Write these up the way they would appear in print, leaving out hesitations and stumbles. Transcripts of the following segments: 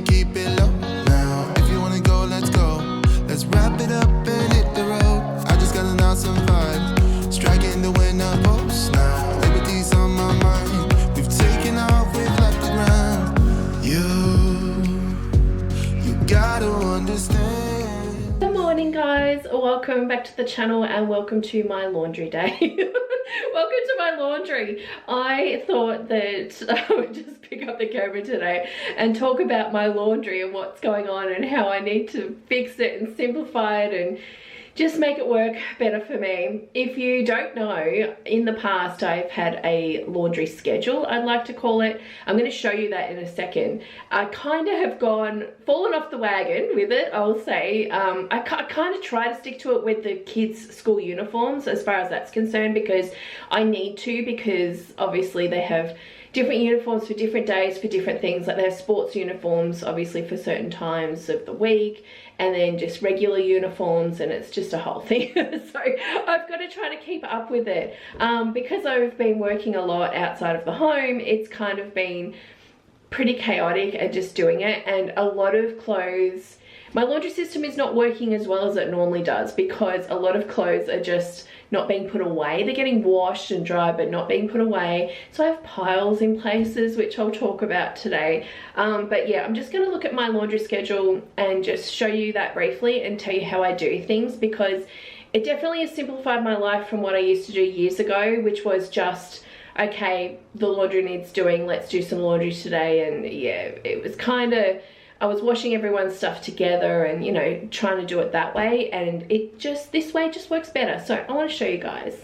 wanna keep it low now. If you wanna go, let's go. Let's wrap it up and hit the road. I just got an awesome vibe, striking the winner post now. Liberty's on my mind. We've taken off, we've left the ground. You gotta understand. Good morning, guys. Welcome back to the channel and welcome to my laundry day. Welcome to my laundry. I thought that I would just pick up the camera today and talk about my laundry and what's going on and how I need to fix it and simplify it and just make it work better for me. If you don't know, in the past I've had a laundry schedule, I'd like to call it. I'm going to show you that in a second. I kind of have fallen off the wagon with it, I'll say. I kind of try to stick to it with the kids' school uniforms as far as that's concerned, because I need to, because obviously they have different uniforms for different days, for different things. Like they have sports uniforms obviously for certain times of the week, and then just regular uniforms, and it's just a whole thing. So I've got to try to keep up with it. Because I've been working a lot outside of the home, it's kind of been pretty chaotic at just doing it, and a lot of clothes, my laundry system is not working as well as it normally does, because a lot of clothes are just not being put away. They're getting washed and dry but not being put away. So I have piles in places, which I'll talk about today. But yeah, I'm just going to look at my laundry schedule and just show you that briefly and tell you how I do things, because it definitely has simplified my life from what I used to do years ago, which was just, okay, the laundry needs doing, let's do some laundry today. And yeah, it was kind of, I was washing everyone's stuff together and, you know, trying to do it that way, and it just, this way just works better. So I want to show you guys.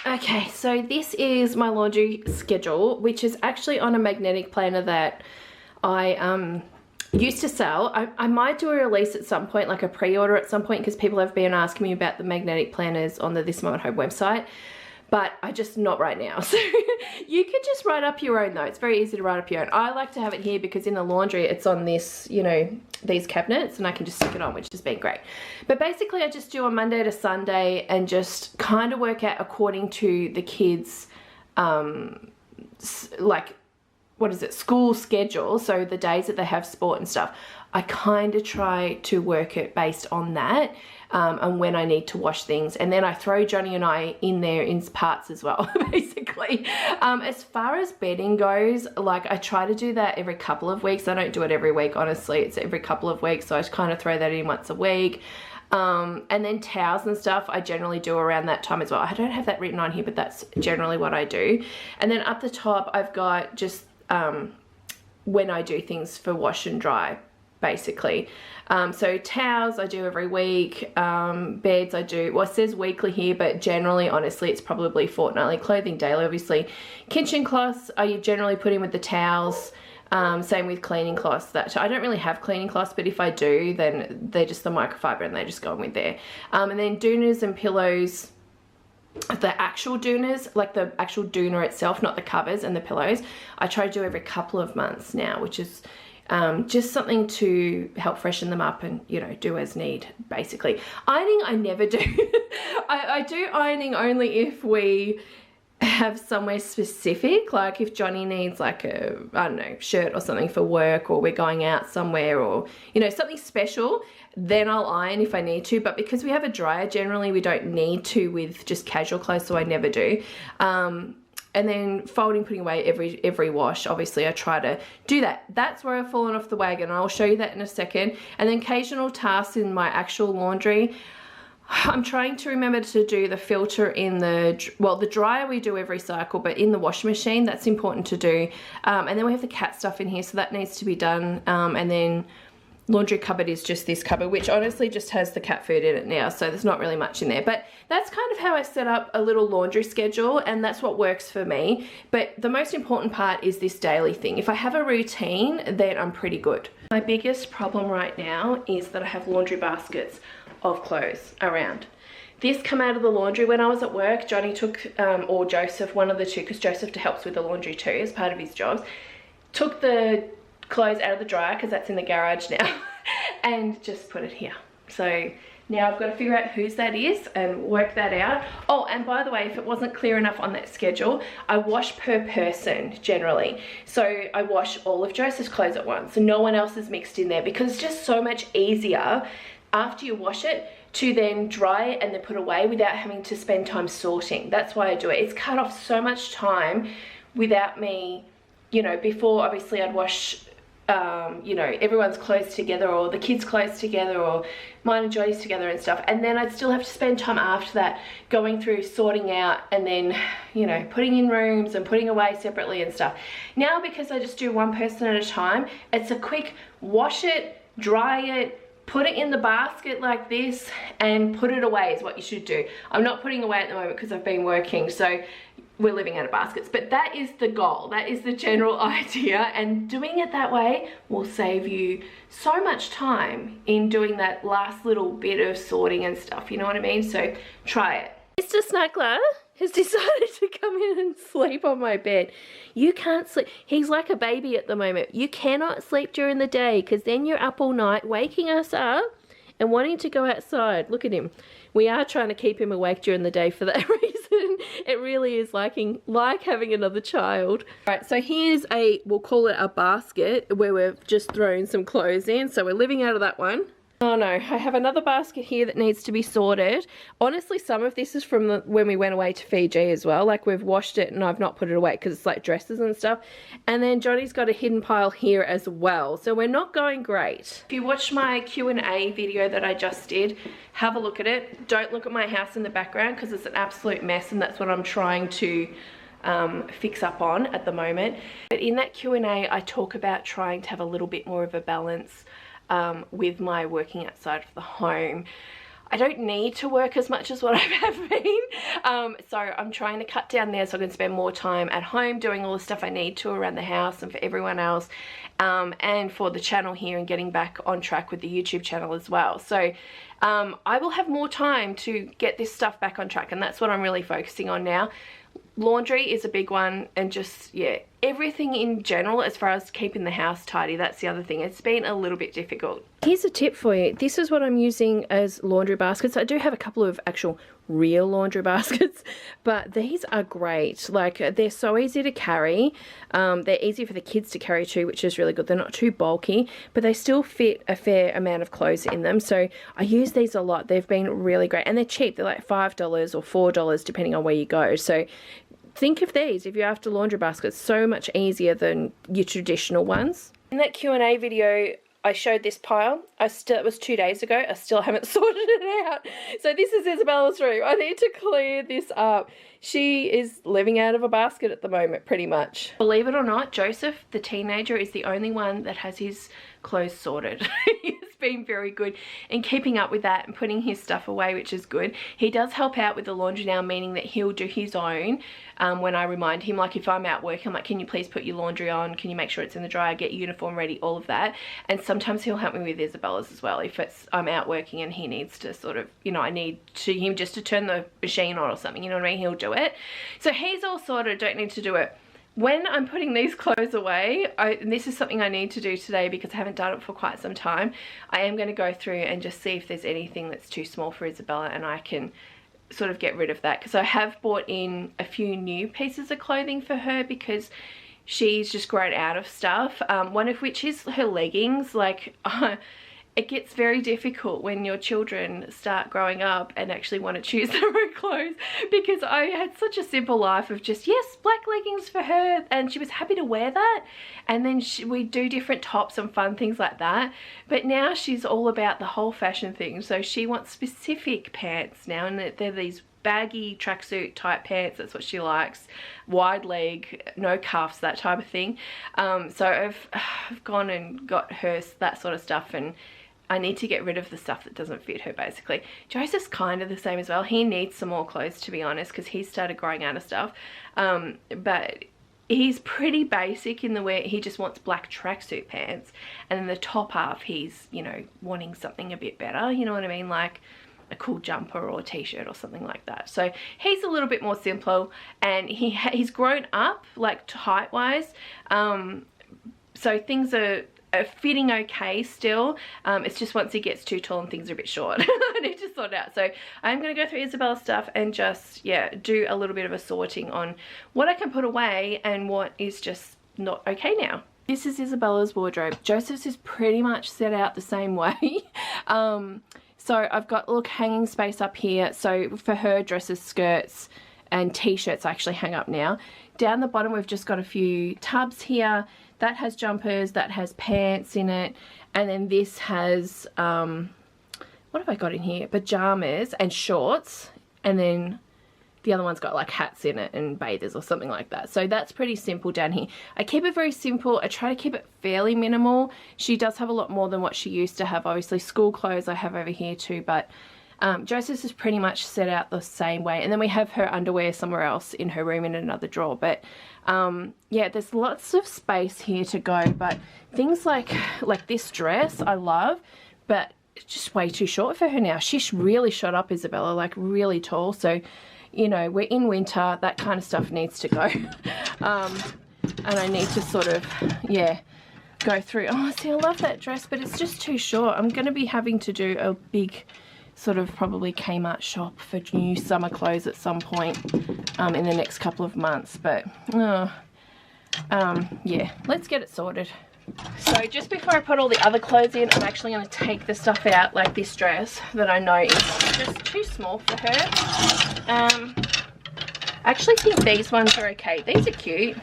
Okay, so this is my laundry schedule, which is actually on a magnetic planner that I used to sell. I might do a release at some point, like a pre-order at some point, because people have been asking me about the magnetic planners on the This Moment Home website. But I just, not right now. So you can just write up your own though. It's very easy to write up your own. I like to have it here because in the laundry it's on this, you know, these cabinets, and I can just stick it on, which has been great. But basically I just do on Monday to Sunday and just kind of work out according to the kids, like, what is it, school schedule. So the days that they have sport and stuff, I kind of try to work it based on that. And when I need to wash things, and then I throw Johnny and I in there in parts as well, basically. As far as bedding goes, like I try to do that every couple of weeks. I don't do it every week, honestly. It's every couple of weeks, so I kind of throw that in once a week. And then towels and stuff I generally do around that time as well. I don't have that written on here, but that's generally what I do. And then up the top I've got just when I do things for wash and dry, basically. So towels I do every week, beds I do, well, it says weekly here, but generally, honestly, it's probably fortnightly. Clothing daily, obviously. Kitchen cloths I generally put in with the towels. Same with cleaning cloths. That I don't really have cleaning cloths, but if I do, then they're just the microfiber and they just go in with there. And then doonas and pillows, the actual doonas, like the actual doona itself, not the covers and the pillows, I try to do every couple of months now, which is just something to help freshen them up and, you know, do as need, basically. Ironing I never do. I do ironing only if we have somewhere specific, like if Johnny needs like a, I don't know, shirt or something for work, or we're going out somewhere, or, you know, something special, then I'll iron if I need to. But because we have a dryer, generally we don't need to with just casual clothes, so I never do. And then folding, putting away every wash, obviously I try to do that. That's where I've fallen off the wagon, and I'll show you that in a second. And then occasional tasks in my actual laundry, I'm trying to remember to do the filter in the, well, the dryer we do every cycle, but in the washing machine, that's important to do. And then we have the cat stuff in here, so that needs to be done. And then laundry cupboard is just this cupboard, which honestly just has the cat food in it now, so there's not really much in there. But that's kind of how I set up a little laundry schedule, and that's what works for me. But the most important part is this daily thing. If I have a routine, then I'm pretty good. My biggest problem right now is that I have laundry baskets of clothes around. This come out of the laundry when I was at work. Johnny took, or Joseph, one of the two, because Joseph helps with the laundry too as part of his jobs, took the clothes out of the dryer, because that's in the garage now, and just put it here. So Now I've got to figure out whose that is and work that out. Oh, and by the way, if it wasn't clear enough on that schedule, I wash per person generally. So I wash all of Joseph's clothes at once, so no one else is mixed in there, because it's just so much easier after you wash it to then dry it and then put away without having to spend time sorting. That's why I do it. It's cut off so much time without me, you know, before obviously I'd wash you know, everyone's clothes together, or the kids' clothes together, or mine and Jody's together and stuff, and then I'd still have to spend time after that going through sorting out and then, you know, putting in rooms and putting away separately and stuff. Now, because I just do one person at a time, it's a quick wash it, dry it, put it in the basket like this and put it away is what you should do. I'm not putting away at the moment because I've been working, so we're living out of baskets, but that is the goal. That is the general idea, and doing it that way will save you so much time in doing that last little bit of sorting and stuff, you know what I mean? So try it. Mr. Snuggler has decided to come in and sleep on my bed. You can't sleep. He's like a baby at the moment. You cannot sleep during the day, because then you're up all night waking us up and wanting to go outside. Look at him. We are trying to keep him awake during the day for that reason. It really is like having another child. All right, so here's we'll call it a basket where we've just thrown some clothes in. So we're living out of that one. Oh no, I have another basket here that needs to be sorted. Honestly, some of this is from when we went away to Fiji as well. Like, we've washed it and I've not put it away because it's like dresses and stuff. And then Johnny's got a hidden pile here as well. So we're not going great. If you watched my Q&A video that I just did, have a look at it. Don't look at my house in the background because it's an absolute mess, and that's what I'm trying to fix up on at the moment. But in that Q&A, I talk about trying to have a little bit more of a balance with my working outside of the home. I don't need to work as much as what I have been, so I'm trying to cut down there so I can spend more time at home doing all the stuff I need to around the house and for everyone else, and for the channel here, and getting back on track with the YouTube channel as well. So I will have more time to get this stuff back on track, and that's what I'm really focusing on now. Laundry is a big one, and just, yeah, everything in general as far as keeping the house tidy. That's the other thing. It's been a little bit difficult. Here's a tip for you. This is what I'm using as laundry baskets. I do have a couple of actual real laundry baskets, but these are great. Like, they're so easy to carry. They're easy for the kids to carry too, which is really good. They're not too bulky, but they still fit a fair amount of clothes in them. So I use these a lot. They've been really great, and they're cheap. They're like $5 or $4 depending on where you go. So think of these if you're after laundry baskets. So much easier than your traditional ones. In that Q&A video, I showed this pile. It was 2 days ago. I still haven't sorted it out. So this is Isabella's room. I need to clear this up. She is living out of a basket at the moment, pretty much. Believe it or not, Joseph, the teenager, is the only one that has his clothes sorted. He's been very good in keeping up with that and putting his stuff away, which is good. He does help out with the laundry now, meaning that he'll do his own when I remind him. Like, if I'm out working, I'm like, can you please put your laundry on? Can you make sure it's in the dryer? Get your uniform ready, all of that. And sometimes he'll help me with Isabella's as well. If I'm out working and he needs to sort of, you know, I need him just to turn the machine on or something, you know what I mean? He'll do it. So he's all sorted, don't need to do it. When I'm putting these clothes away, and this is something I need to do today because I haven't done it for quite some time, I am going to go through and just see if there's anything that's too small for Isabella, and I can sort of get rid of that, because I have bought in a few new pieces of clothing for her because she's just grown out of stuff, one of which is her leggings. Like, it gets very difficult when your children start growing up and actually want to choose their own clothes, because I had such a simple life of just, yes, black leggings for her, and she was happy to wear that, and then we do different tops and fun things like that. But now she's all about the whole fashion thing, so she wants specific pants now, and they're these baggy tracksuit type pants. That's what she likes, wide leg, no cuffs, that type of thing. So I've gone and got her that sort of stuff, and I need to get rid of the stuff that doesn't fit her, basically. Joseph's kind of the same as well. He needs some more clothes, to be honest, because he started growing out of stuff. But he's pretty basic in the way he just wants black tracksuit pants, and then the top half he's, you know, wanting something a bit better, you know what I mean, like a cool jumper or t-shirt or something like that. So he's a little bit more simple, and he's grown up, like, height wise, so things are fitting okay still. It's just once he gets too tall and things are a bit short, I need to sort it out. So I'm going to go through Isabella's stuff and just, yeah, do a little bit of a sorting on what I can put away and what is just not okay now. This is Isabella's wardrobe. Joseph's is pretty much set out the same way. So I've got a little hanging space up here. So for her, dresses, skirts, and t-shirts I actually hang up now. Down the bottom we've just got a few tubs here. That has jumpers, that has pants in it, and then this has, what have I got in here? Pajamas and shorts, and then the other one's got like hats in it and bathers or something like that. So that's pretty simple down here. I keep it very simple. I try to keep it fairly minimal. She does have a lot more than what she used to have. Obviously school clothes I have over here too, but Joseph's is pretty much set out the same way. And then we have her underwear somewhere else in her room in another drawer. But yeah, there's lots of space here to go. But things like this dress I love, but it's just way too short for her now. She's really shot up, Isabella, like really tall. So, you know, we're in winter, that kind of stuff needs to go. And I need to sort of, yeah, go through. Oh, see, I love that dress, but it's just too short. I'm going to be having to do a big sort of probably Kmart shop for new summer clothes at some point in the next couple of months. But, yeah, let's get it sorted. So just before I put all the other clothes in, I'm actually going to take the stuff out, like this dress that I know is just too small for her. I actually think these ones are okay. These are cute,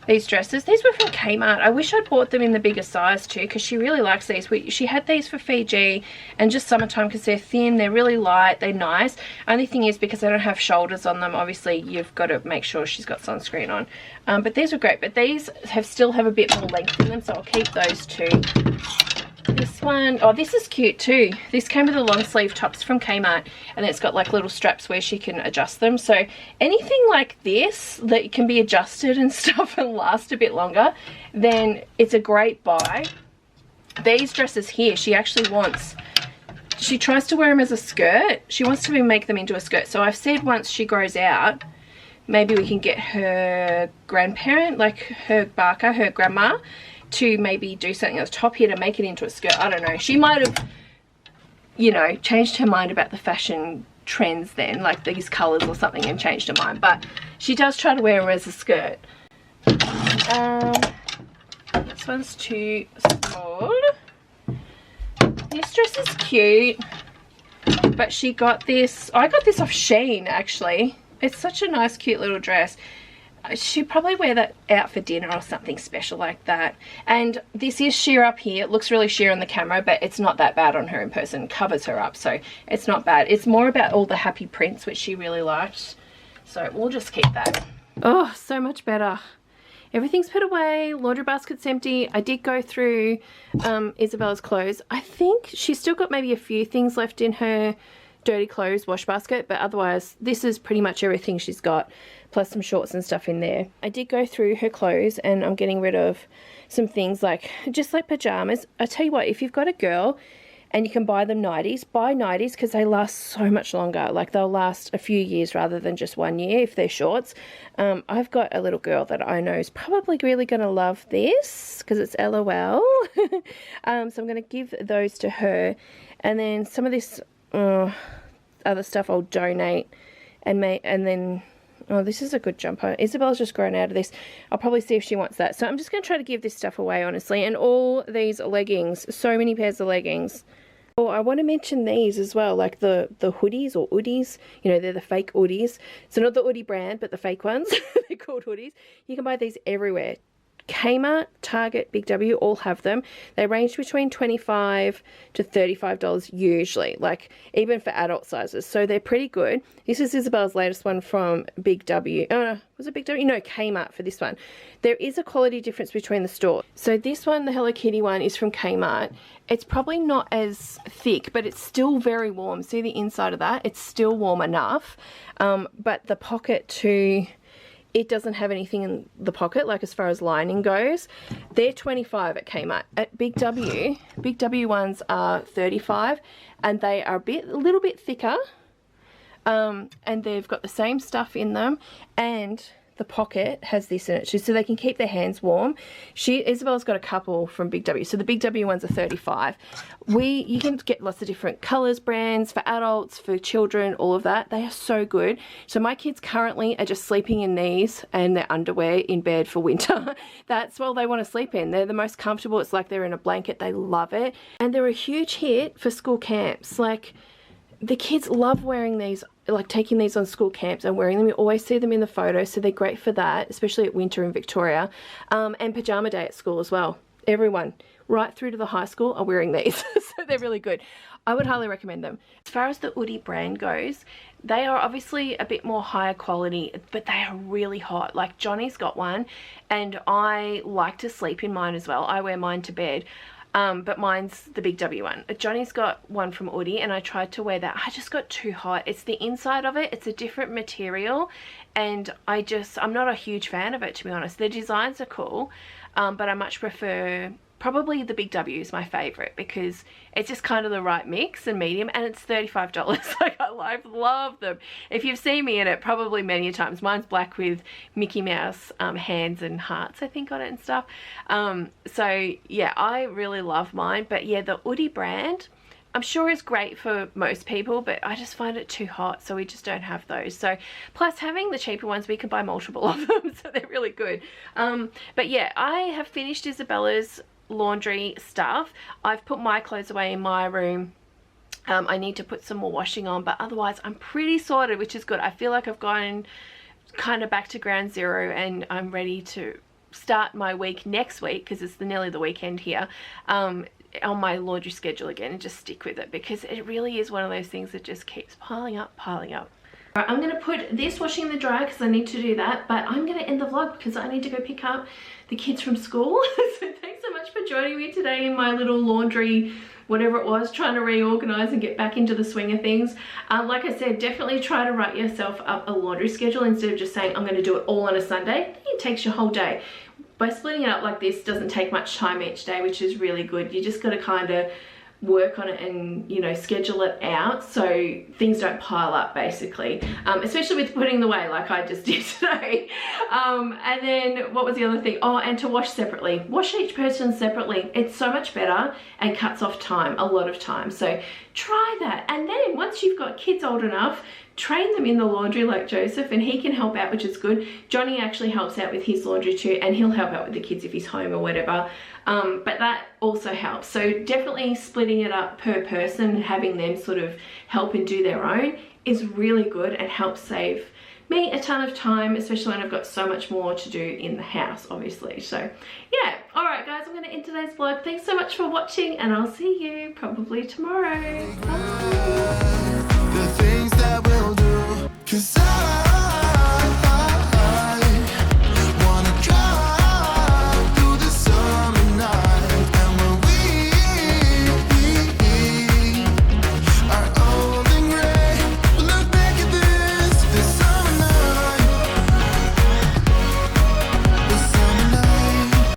these dresses. These were from Kmart. I wish I'd bought them in the bigger size too, because she really likes these. She had these for Fiji and just summertime because they're thin, they're really light, they're nice. Only thing is, because they don't have shoulders on them, obviously you've got to make sure she's got sunscreen on. But these are great, but these still have a bit more length in them, so I'll keep those two. This one, oh, this is cute too. This came with the long sleeve tops from Kmart, and it's got like little straps where she can adjust them. So anything like this that can be adjusted and stuff and last a bit longer, then it's a great buy. These dresses here, she actually wants, she tries to wear them as a skirt. She wants to make them into a skirt. So I've said once she grows out, maybe we can get her grandparent, like her Barker, her grandma, to maybe do something at the top here to make it into a skirt. I don't know. She might have, you know, changed her mind about the fashion trends then, like these colours or something, and changed her mind. But she does try to wear them as a skirt. This one's too small. This dress is cute, but she got this, I got this off Shein actually. It's such a nice cute little dress. She'd probably wear that out for dinner or something special like that. And this is sheer up here. It looks really sheer on the camera, but it's not that bad on her in person. It covers her up, so it's not bad. It's more about all the happy prints, which she really liked. So we'll just keep that. Oh, so much better. Everything's put away. Laundry basket's empty. I did go through Isabella's clothes. I think she's still got maybe a few things left in her dirty clothes wash basket, but otherwise this is pretty much everything she's got, plus some shorts and stuff in there. I did go through her clothes and I'm getting rid of some things like just like pajamas. I tell you what, if you've got a girl and you can buy them nighties, buy nighties because they last so much longer. Like they'll last a few years rather than just 1 year if they're shorts. I've got a little girl that I know is probably really going to love this because it's LOL. So I'm going to give those to her, and then some of this other stuff I'll donate, and then, oh, this is a good jumper. Isabella's just grown out of this. I'll probably see if she wants that. So I'm just going to try to give this stuff away, honestly. And all these leggings, so many pairs of leggings. Oh, I want to mention these as well, like the hoodies or Hoodies. You know, they're the fake Hoodies. So not the Hoodie brand, but the fake ones. They're called Hoodies. You can buy these everywhere. Kmart, Target, Big W all have them. They range between $25 to $35 usually, like even for adult sizes. So they're pretty good. This is Isabella's latest one from Big W. Was it Big W? No, Kmart for this one. There is a quality difference between the stores. So this one, the Hello Kitty one, is from Kmart. It's probably not as thick, but it's still very warm. See the inside of that? It's still warm enough. But the pocket too, it doesn't have anything in the pocket, like as far as lining goes. They're $25 at Kmart. At Big W ones are $35, and they are a little bit thicker, and they've got the same stuff in them, and the pocket has this in it too, so they can keep their hands warm. Isabel's got a couple from Big W, so the Big W ones are $35. You can get lots of different colors, brands for adults, for children, all of that. They are so good. So my kids currently are just sleeping in these and their underwear in bed for winter. That's all they want to sleep in. They're the most comfortable. It's like they're in a blanket. They love it, and they're a huge hit for school camps. Like, the kids love wearing these, like taking these on school camps and wearing them. You always see them in the photos, so they're great for that, especially at winter in Victoria. And pajama day at school as well. Everyone, right through to the high school, are wearing these. So they're really good. I would highly recommend them. As far as the Hoodie brand goes, they are obviously a bit more higher quality, but they are really hot. Like, Johnny's got one, and I like to sleep in mine as well. I wear mine to bed. But mine's the Big W one. Johnny's got one from Hoodie, and I tried to wear that. I just got too hot. It's the inside of it. It's a different material, and I'm not a huge fan of it, to be honest. The designs are cool, but I much prefer, probably the Big W is my favorite, because it's just kind of the right mix and medium, and it's $35. Like, I love them. If you've seen me in it, probably many times. Mine's black with Mickey Mouse hands and hearts, I think, on it and stuff. So yeah, I really love mine. But yeah, the Hoodie brand, I'm sure is great for most people, but I just find it too hot, so we just don't have those. So, plus having the cheaper ones, we can buy multiple of them, so they're really good. But yeah, I have finished Isabella's laundry stuff. I've put my clothes away in my room. I need to put some more washing on, but otherwise I'm pretty sorted, which is good. I feel like I've gone kind of back to ground zero, and I'm ready to start my week next week, because it's nearly the weekend here, on my laundry schedule again, and just stick with it, because it really is one of those things that just keeps piling up. Right, I'm going to put this washing in the dryer because I need to do that, but I'm going to end the vlog because I need to go pick up the kids from school. So thanks so much for joining me today in my little laundry, whatever it was, trying to reorganize and get back into the swing of things. Like I said, definitely try to write yourself up a laundry schedule instead of just saying, I'm going to do it all on a Sunday. It takes your whole day. By splitting it up like this, doesn't take much time each day, which is really good. You just got to kind of work on it and, you know, schedule it out so things don't pile up, basically, especially with putting them away like I just did today. And then what was the other thing? Oh, and to wash separately. Wash each person separately. It's so much better and cuts off time, a lot of time. So try that. And then once you've got kids old enough, train them in the laundry like Joseph, and he can help out, which is good. Johnny actually helps out with his laundry too, and he'll help out with the kids if he's home or whatever. But that also helps. So definitely splitting it up per person, having them sort of help and do their own, is really good and helps save me a ton of time, especially when I've got so much more to do in the house, obviously. So yeah, all right guys, I'm going to end today's vlog. Thanks so much for watching, and I'll see you probably tomorrow. Bye.